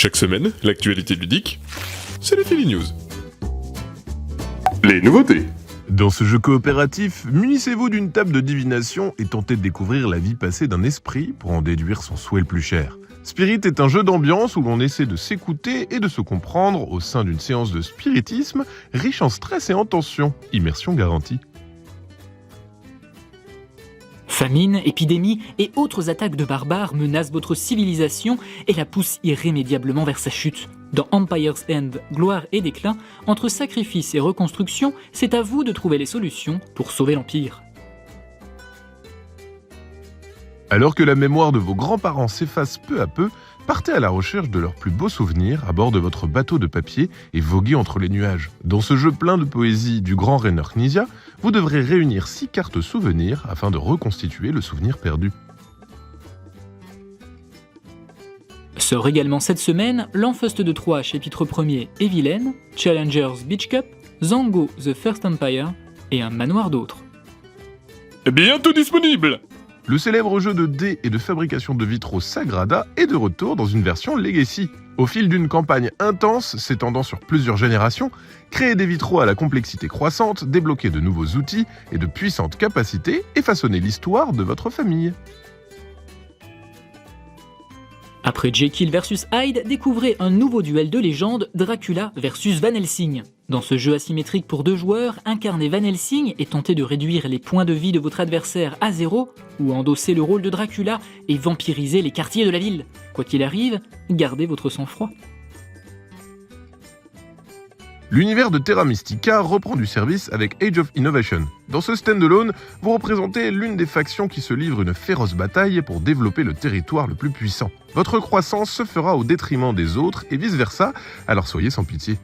Chaque semaine, l'actualité ludique, c'est les Philly News. Les nouveautés. Dans ce jeu coopératif, munissez-vous d'une table de divination et tentez de découvrir la vie passée d'un esprit pour en déduire son souhait le plus cher. Spirit est un jeu d'ambiance où l'on essaie de s'écouter et de se comprendre au sein d'une séance de spiritisme riche en stress et en tension. Immersion garantie. Famine, épidémies et autres attaques de barbares menacent votre civilisation et la poussent irrémédiablement vers sa chute. Dans Empire's End, Gloire et Déclin, entre sacrifice et reconstruction, c'est à vous de trouver les solutions pour sauver l'Empire. Alors que la mémoire de vos grands-parents s'efface peu à peu, partez à la recherche de leurs plus beaux souvenirs à bord de votre bateau de papier et voguez entre les nuages. Dans ce jeu plein de poésie du grand Rainer Knizia, vous devrez réunir 6 cartes souvenirs afin de reconstituer le souvenir perdu. Sort également cette semaine L'Enfeust de Troie, chapitre 1er et Vilaine, Challengers Beach Cup, Zango The First Empire et un manoir d'autres. Bientôt disponible! Le célèbre jeu de dés et de fabrication de vitraux Sagrada est de retour dans une version Legacy. Au fil d'une campagne intense s'étendant sur plusieurs générations, créez des vitraux à la complexité croissante, débloquez de nouveaux outils et de puissantes capacités et façonnez l'histoire de votre famille. Après Jekyll vs Hyde, découvrez un nouveau duel de légende, Dracula vs Van Helsing. Dans ce jeu asymétrique pour 2 joueurs, incarnez Van Helsing et tentez de réduire les points de vie de votre adversaire à 0, ou endosser le rôle de Dracula et vampiriser les quartiers de la ville. Quoi qu'il arrive, gardez votre sang-froid. L'univers de Terra Mystica reprend du service avec Age of Innovation. Dans ce standalone, vous représentez l'une des factions qui se livre une féroce bataille pour développer le territoire le plus puissant. Votre croissance se fera au détriment des autres et vice-versa, alors soyez sans pitié.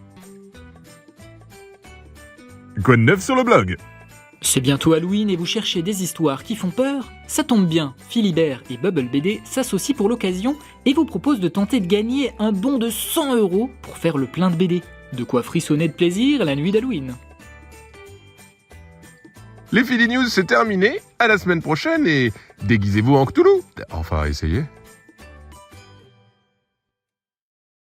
Quoi de neuf sur le blog? C'est bientôt Halloween et vous cherchez des histoires qui font peur? Ça tombe bien, Philibert et Bubble BD s'associent pour l'occasion et vous proposent de tenter de gagner un bon de 100 € pour faire le plein de BD. De quoi frissonner de plaisir la nuit d'Halloween. Les Philly News, c'est terminé. À la semaine prochaine et déguisez-vous en Cthulhu. Enfin, essayez.